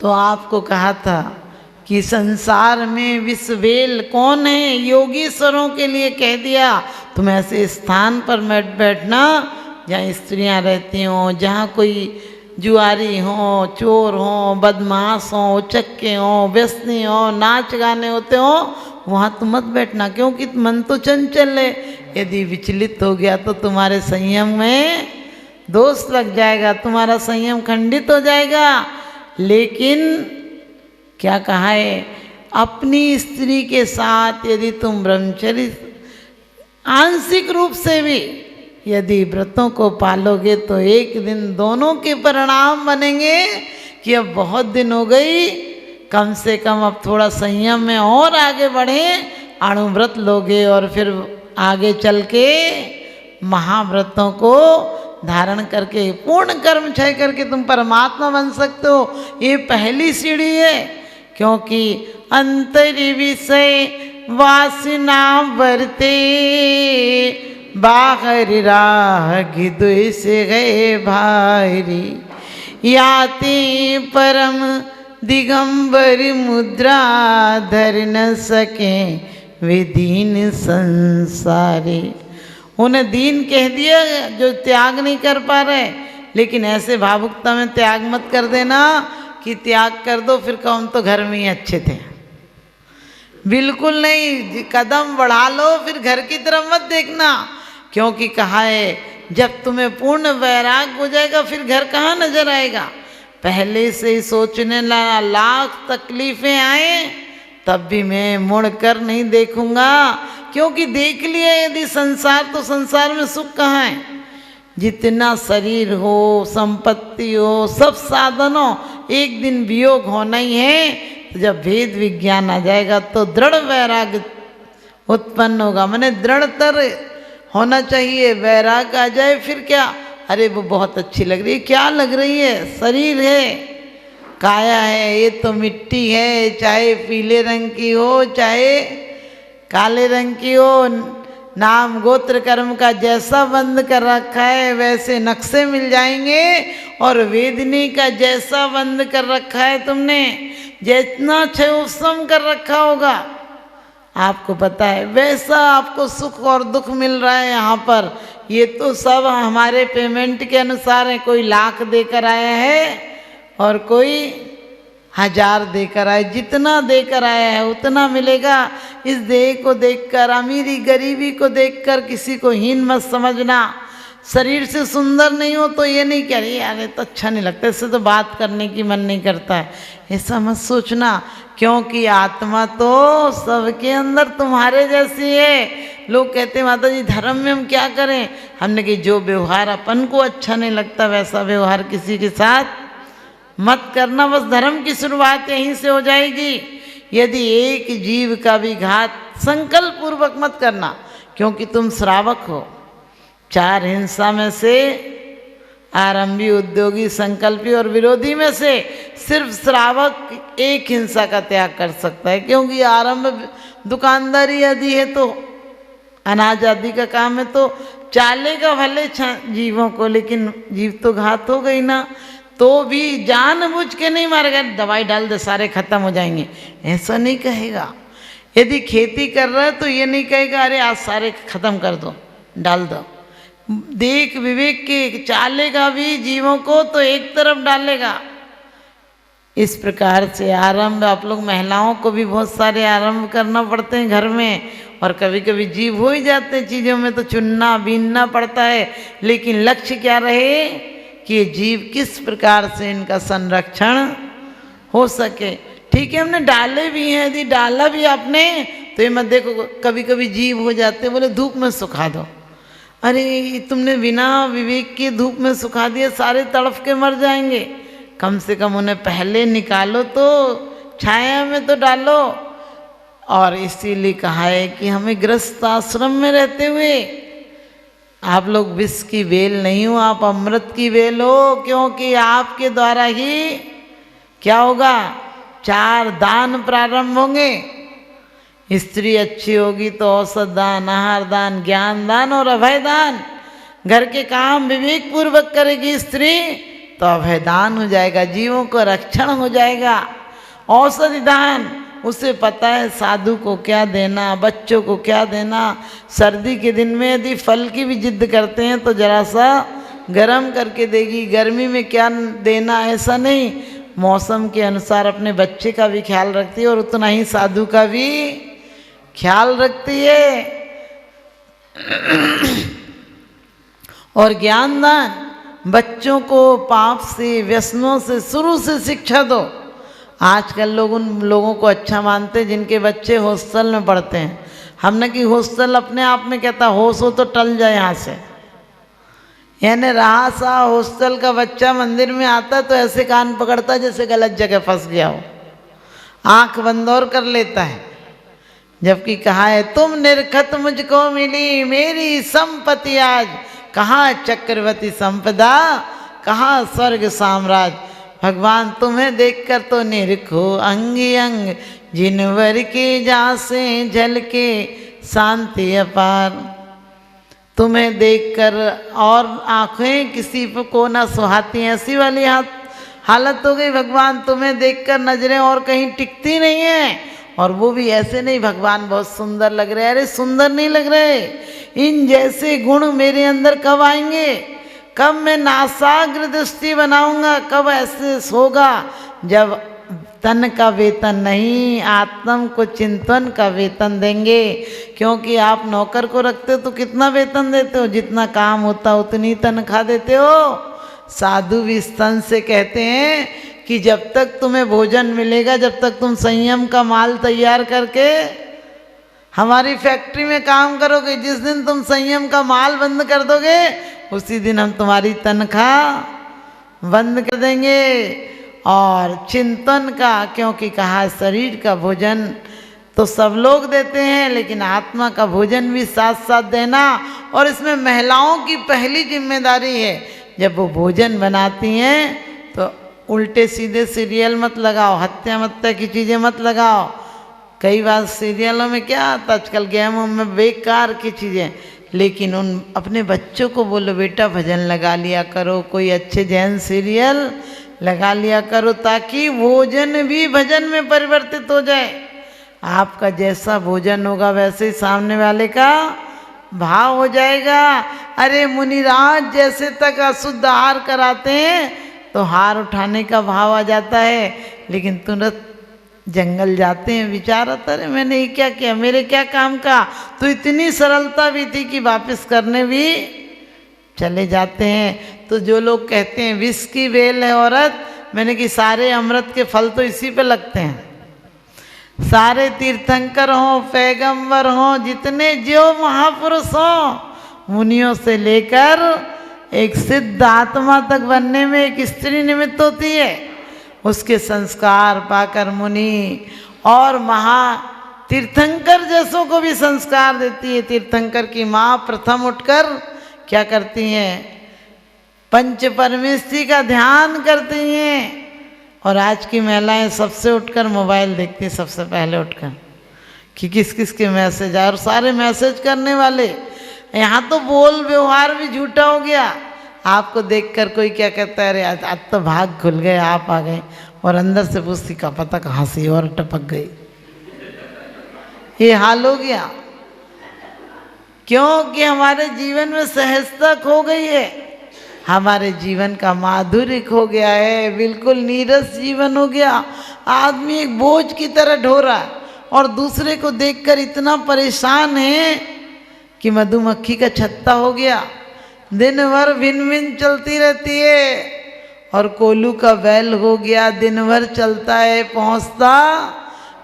तो आपको कहा था कि संसार में विश्वेल कौन है, योगीश्वरों के लिए कह दिया तुम ऐसे स्थान पर मत बैठना जहाँ स्त्रियाँ रहती हों, जहाँ कोई जुआरी हों, चोर हों, बदमाश हों, उचक्के हों, व्यसनी हों, नाच गाने होते हों, वहाँ तुम मत बैठना, क्योंकि मन तो चंचल है। यदि विचलित हो गया तो तुम्हारे संयम में दोष लग जाएगा, तुम्हारा संयम खंडित हो जाएगा। लेकिन क्या कहा है, अपनी स्त्री के साथ यदि तुम ब्रह्मचर्य आंशिक रूप से भी यदि व्रतों को पालोगे तो एक दिन दोनों के परिणाम बनेंगे कि अब बहुत दिन हो गई, कम से कम अब थोड़ा संयम में और आगे बढ़े, अणुव्रत लोगे और फिर आगे चल के महाव्रतों को धारण करके पूर्ण कर्म क्षय करके तुम परमात्मा बन सकते हो। ये पहली सीढ़ी है, क्योंकि अंतरि विषय वासना वर्ते बाहर राह द्वेष गए भारी, याति परम दिगंबर मुद्रा धर न सके वे दीन संसारी। उन्हें दीन कह दिया जो त्याग नहीं कर पा रहे, लेकिन ऐसे भावुकता में त्याग मत कर देना कि त्याग कर दो फिर कहो हम तो घर में ही अच्छे थे। बिल्कुल नहीं, कदम बढ़ा लो, फिर घर की तरफ मत देखना, क्योंकि कहा है जब तुम्हें पूर्ण वैराग हो जाएगा फिर घर कहाँ नजर आएगा। पहले से ही सोचने लगा लाख तकलीफें आए तब भी मैं मुड़ कर नहीं देखूंगा, क्योंकि देख लिया यदि संसार तो संसार में सुख कहाँ है। जितना शरीर हो, संपत्ति हो, सब साधन हो, एक दिन वियोग होना ही है। तो जब भेद विज्ञान आ जाएगा तो दृढ़ वैराग उत्पन्न होगा, माने दृढ़तर होना चाहिए। वैराग आ जाए फिर क्या, अरे वो बहुत अच्छी लग रही है, क्या लग रही है, शरीर है, काया है, ये तो मिट्टी है, चाहे पीले रंग की हो चाहे काले रंग की हो, नाम गोत्र कर्म का जैसा बंद कर रखा है वैसे नक्शे मिल जाएंगे, और वेदनी का जैसा बंद कर रखा है तुमने, जितना क्षय उत्सम कर रखा होगा आपको पता है, वैसा आपको सुख और दुख मिल रहा है यहाँ पर। ये तो सब हमारे पेमेंट के अनुसार है, कोई लाख देकर आया है और कोई 1000 देकर आए, जितना देकर आया है उतना मिलेगा। इस देह को देखकर, अमीरी गरीबी को देखकर किसी को हीन मत समझना। शरीर से सुंदर नहीं हो तो ये नहीं कह रही यार तो अच्छा नहीं लगता, इससे तो बात करने की मन नहीं करता है, ऐसा मत सोचना, क्योंकि आत्मा तो सबके अंदर तुम्हारे जैसी है। लोग कहते हैं माता जी धर्म में हम क्या करें, हमने कि जो व्यवहार अपन को अच्छा नहीं लगता वैसा व्यवहार किसी के साथ मत करना, बस धर्म की शुरुआत यहीं से हो जाएगी। यदि एक जीव का भी घात संकल्प पूर्वक मत करना, क्योंकि तुम श्रावक हो। 4 हिंसा में से आरंभी, उद्योगी, संकल्पी और विरोधी में से सिर्फ श्रावक एक हिंसा का त्याग कर सकता है, क्योंकि आरंभ दुकानदारी आदि है तो अनाज आदि का काम है तो चालेगा भले जीवों को, लेकिन जीव तो घात हो गई ना, तो भी जानबूझ के नहीं मारेगा, दवाई डाल दे सारे खत्म हो जाएंगे, ऐसा नहीं कहेगा। यदि खेती कर रहा है तो ये नहीं कहेगा अरे आज सारे खत्म कर दो, डाल दो। देख विवेक के चालेगा भी जीवों को तो एक तरफ डालेगा। इस प्रकार से आरंभ, आप लोग महिलाओं को भी बहुत सारे आरंभ करना पड़ते हैं घर में, और कभी कभी जीव हो ही जाते हैं चीज़ों में तो चुनना बीनना पड़ता है, लेकिन लक्ष्य क्या रहे कि ये जीव किस प्रकार से इनका संरक्षण हो सके। ठीक है, हमने डाले भी हैं, यदि डाला भी आपने तो ये मत देखो कभी कभी जीव हो जाते, बोले धूप में सुखा दो, अरे तुमने बिना विवेक के धूप में सुखा दिया, सारे तड़फ के मर जाएंगे। कम से कम उन्हें पहले निकालो तो छाया में तो डालो। और इसीलिए कहा है कि हमें गृहस्थ आश्रम में रहते हुए आप लोग विष की बेल नहीं हो, आप अमृत की बेल हो, क्योंकि आपके द्वारा ही क्या होगा, 4 दान प्रारंभ होंगे। स्त्री अच्छी होगी तो औषध दान, आहार दान, ज्ञान दान और अभय दान। घर के काम विवेक पूर्वक करेगी स्त्री तो अभयदान हो जाएगा, जीवों का रक्षण हो जाएगा। औषधि दान, उसे पता है साधु को क्या देना, बच्चों को क्या देना। सर्दी के दिन में यदि फल की भी जिद करते हैं तो जरा सा गर्म करके देगी, गर्मी में क्या देना ऐसा नहीं, मौसम के अनुसार अपने बच्चे का भी ख्याल रखती है और उतना ही साधु का भी ख्याल रखती है। और ज्ञानदान, बच्चों को पाप से, व्यसनों से शुरू से शिक्षा दो। आजकल लोग उन लोगों को अच्छा मानते हैं जिनके बच्चे हॉस्टल में पढ़ते हैं। हमने कि हॉस्टल अपने आप में कहता होश हो तो टल जाए यहाँ से, यानी रहा सा हॉस्टल का बच्चा मंदिर में आता तो ऐसे कान पकड़ता जैसे गलत जगह फंस गया हो, आंख बंद और कर लेता है। जबकि कहा है तुम निरखत मुझको मिली मेरी संपत्ति आज, कहाँ चक्रवर्ती संपदा कहाँ स्वर्ग साम्राज्य। भगवान तुम्हें देखकर तो निरखो अंगी अंग, जिनवर के जासे झलके शांति अपार। तुम्हें देखकर और आंखें किसी को ना सुहाती, ऐसी वाली हालत हो गई। भगवान तुम्हें देखकर नजरें और कहीं टिकती नहीं है। और वो भी ऐसे नहीं भगवान बहुत सुंदर लग रहे, अरे सुंदर नहीं लग रहे, इन जैसे गुण मेरे अंदर कब आएंगे, कब मैं नासाग्र दृष्टि बनाऊंगा, कब ऐसे होगा जब तन का वेतन नहीं आत्म को चिंतन का वेतन देंगे। क्योंकि आप नौकर को रखते हो तो कितना वेतन देते हो, जितना काम होता उतनी तनख्वाह देते हो। साधु भी स्तन से कहते हैं कि जब तक तुम्हें भोजन मिलेगा, जब तक तुम संयम का माल तैयार करके हमारी फैक्ट्री में काम करोगे, जिस दिन तुम संयम का माल बंद कर दोगे उसी दिन हम तुम्हारी तनख्वाह बंद कर देंगे। और चिंतन का, क्योंकि कहा शरीर का भोजन तो सब लोग देते हैं, लेकिन आत्मा का भोजन भी साथ साथ देना। और इसमें महिलाओं की पहली जिम्मेदारी है, जब वो भोजन बनाती हैं तो उल्टे सीधे सीरियल मत लगाओ, हत्या मत्या की चीज़ें मत लगाओ। कई बार सीरियलों में क्या आता आजकल, गेमों में बेकार की चीज़ें। लेकिन उन अपने बच्चों को बोलो बेटा भजन लगा लिया करो, कोई अच्छे जैन सीरियल लगा लिया करो, ताकि भोजन भी भजन में परिवर्तित हो जाए। आपका जैसा भोजन होगा वैसे ही सामने वाले का भाव हो जाएगा। अरे मुनिराज जैसे तक अशुद्ध आहार कराते हैं तो हार उठाने का भाव आ जाता है, लेकिन तुरंत जंगल जाते हैं विचार आता है मैंने ये क्या किया, मेरे क्या काम का। तो इतनी सरलता भी थी कि वापस करने भी चले जाते हैं। तो जो लोग कहते हैं विष की बेल है औरत, मैंने कि सारे अमृत के फल तो इसी पे लगते हैं। सारे तीर्थंकर हों, पैगंबर हों, जितने जो महापुरुष हों, मुनियों से लेकर एक सिद्ध आत्मा तक बनने में एक स्त्री निमित्त होती है। उसके संस्कार पाकर मुनि और महा तीर्थंकर जैसों को भी संस्कार देती है। तीर्थंकर की माँ प्रथम उठकर क्या करती हैं, पंच परमेष्ठी का ध्यान करती हैं। और आज की महिलाएं सबसे उठकर मोबाइल देखती हैं, सबसे पहले उठकर कि किस किस के मैसेज आए। और सारे मैसेज करने वाले, यहाँ तो बोल व्यवहार भी झूठा हो गया। आपको देखकर कोई क्या कहता है, अरे आज तो भाग खुल गए, आप आ गए, और अंदर से पूछती का पता कहाँ से और टपक गई। ये हाल हो गया क्योंकि हमारे जीवन में सहजता खो गई है, हमारे जीवन का माधुर्य खो गया है, बिल्कुल नीरस जीवन हो गया। आदमी एक बोझ की तरह ढो रहा है और दूसरे को देखकर इतना परेशान है कि मधुमक्खी का छत्ता हो गया, दिन भर भिन भिन चलती रहती है। और कोल्हू का बैल हो गया, दिन भर चलता है, पहुंचता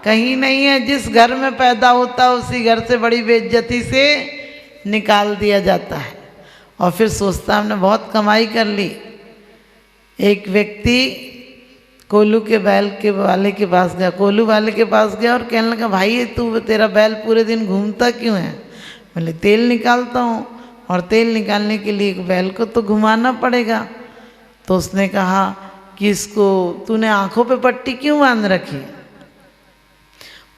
कहीं नहीं है। जिस घर में पैदा होता है उसी घर से बड़ी बेइज्जती से निकाल दिया जाता है। और फिर सोचता हमने बहुत कमाई कर ली। एक व्यक्ति कोल्हू के बैल के वाले के पास गया, कोल्हू वाले के पास गया और कहने लगा भाई तू तेरा बैल पूरे दिन घूमता क्यों है? बोले तेल निकालता हूँ, और तेल निकालने के लिए एक बैल को तो घुमाना पड़ेगा। तो उसने कहा कि इसको तूने आंखों पे पट्टी क्यों बांध रखी?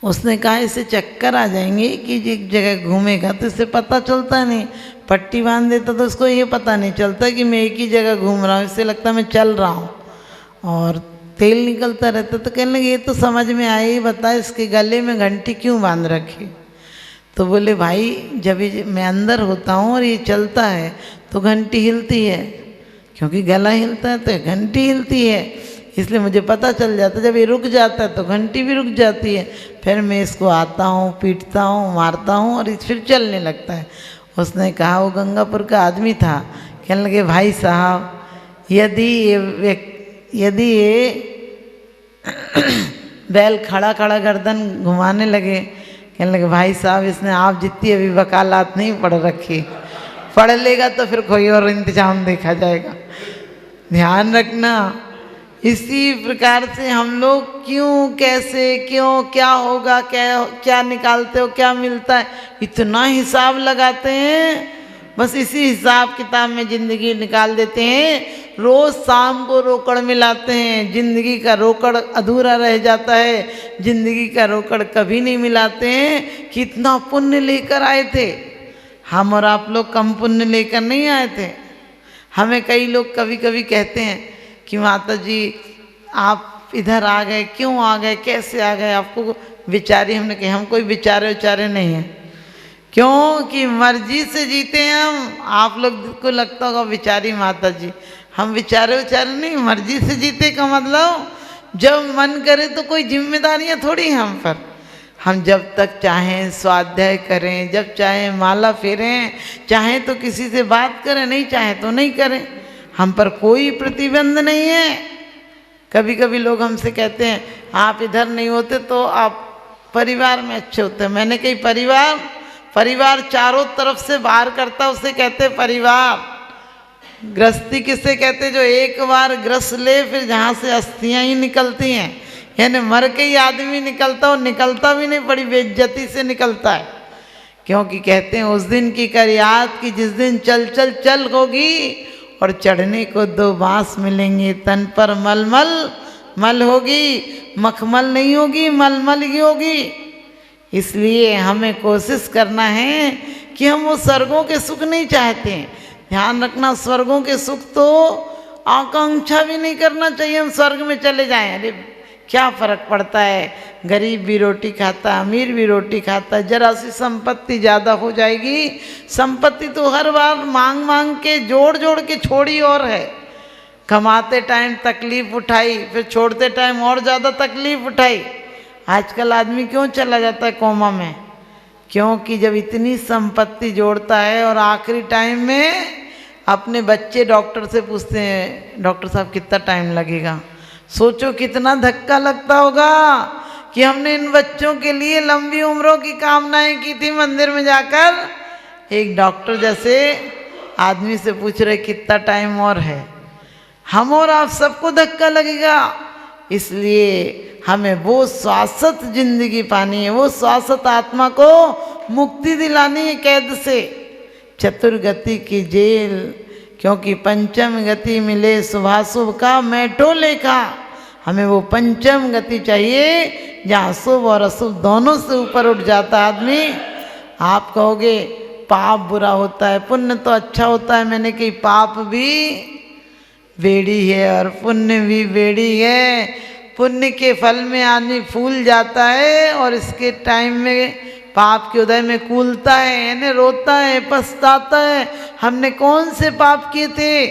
उसने कहा इसे चक्कर आ जाएंगे कि एक जगह घूमेगा तो इसे पता चलता नहीं। पट्टी बांध देता तो उसको ये पता नहीं चलता कि मैं एक ही जगह घूम रहा हूँ, इससे लगता मैं चल रहा हूँ। और तेल निकलता रहता तो कहने लगे ये तो समझ में आया ही, बता इसके गले में घंटी क्यों बांध रखी। तो बोले भाई जब ये मैं अंदर होता हूँ और ये चलता है तो घंटी हिलती है, क्योंकि गला हिलता है तो घंटी हिलती है, इसलिए मुझे पता चल जाता है। जब ये रुक जाता है तो घंटी भी रुक जाती है, फिर मैं इसको आता हूँ, पीटता हूँ, मारता हूँ और फिर चलने लगता है। उसने कहा, वो गंगापुर का आदमी था, कहने लगे भाई साहब यदि ये बैल खड़ा खड़ा गर्दन घुमाने लगे, कहने लगे भाई साहब इसने आप जितनी अभी वकालत नहीं पढ़ रखी, पढ़ लेगा तो फिर कोई और इंतजाम देखा जाएगा। ध्यान रखना, इसी प्रकार से हम लोग क्यों, कैसे, क्यों, क्या होगा, क्या निकालते हो, क्या मिलता है, इतना हिसाब लगाते हैं, बस इसी हिसाब किताब में ज़िंदगी निकाल देते हैं। रोज़ शाम को रोकड़ मिलाते हैं, ज़िंदगी का रोकड़ अधूरा रह जाता है, ज़िंदगी का रोकड़ कभी नहीं मिलाते हैं। कितना पुण्य लेकर आए थे हम, और आप लोग कम पुण्य लेकर नहीं आए थे। हमें कई लोग कभी कभी कहते हैं कि माता जी आप इधर आ गए, क्यों आ गए, कैसे आ गए, आपको विचारी। हमने कहा हम कोई विचारे उचारे नहीं हैं, क्योंकि मर्जी से जीते हैं हम। आप लोग को लगता होगा विचारी माता जी, हम विचारे उचारे नहीं, मर्जी से जीते का मतलब जब मन करे तो कोई जिम्मेदारियां थोड़ी हैं हम पर। हम जब तक चाहें स्वाध्याय करें, जब चाहें माला फेरें, चाहें तो किसी से बात करें, नहीं चाहें तो नहीं करें, हम पर कोई प्रतिबंध नहीं है। कभी कभी लोग हमसे कहते हैं आप इधर नहीं होते तो आप परिवार में अच्छे होते हैं। मैंने कही परिवार चारों तरफ से बाहर करता उसे कहते परिवार। गृहस्थी किसे कहते, जो एक बार ग्रस ले फिर जहाँ से अस्थियाँ ही निकलती हैं, यानी मर के ही आदमी निकलता, और निकलता भी नहीं, बड़ी बेइज्जती से निकलता है। क्योंकि कहते हैं उस दिन की कर याद कि जिस दिन चल चल चल होगी और चढ़ने को 2 बांस मिलेंगे, तन पर मलमल मल होगी, मखमल नहीं होगी, मलमल ही होगी। इसलिए हमें कोशिश करना है कि हम वो स्वर्गों के सुख नहीं चाहते हैं। ध्यान रखना, स्वर्गों के सुख तो आकांक्षा भी नहीं करना चाहिए हम स्वर्ग में चले जाएं। अरे क्या फ़र्क पड़ता है, गरीब भी रोटी खाता, अमीर भी रोटी खाता, जरा सी संपत्ति ज़्यादा हो जाएगी, संपत्ति तो हर बार मांग मांग के जोड़ जोड़ के छोड़ी और है। कमाते टाइम तकलीफ़ उठाई, फिर छोड़ते टाइम और ज़्यादा तकलीफ़ उठाई। आजकल आदमी क्यों चला जाता है कोमा में, क्योंकि जब इतनी संपत्ति जोड़ता है और आखिरी टाइम में अपने बच्चे डॉक्टर से पूछते हैं डॉक्टर साहब कितना टाइम लगेगा। सोचो कितना धक्का लगता होगा कि हमने इन बच्चों के लिए लंबी उम्रों की कामनाएं की थी, मंदिर में जाकर एक डॉक्टर जैसे आदमी से पूछ रहे कितना टाइम और है। हम और आप सबको धक्का लगेगा। इसलिए हमें वो शाश्वत जिंदगी पानी है, वो शाश्वत आत्मा को मुक्ति दिलानी है कैद से, चतुर्गति की जेल। क्योंकि पंचम गति मिले शुभाशुभ का मैटो लेखा। हमें वो पंचम गति चाहिए जहाँ शुभ और अशुभ दोनों से ऊपर उठ जाता आदमी। आप कहोगे पाप बुरा होता है, पुण्य तो अच्छा होता है। मैंने कही पाप भी बेड़ी है और पुण्य भी बेड़ी है। पुण्य के फल में आदमी फूल जाता है और इसके टाइम में पाप के उदय में कूलता है, यानी रोता है, पछताता है। हमने कौन से पाप किए थे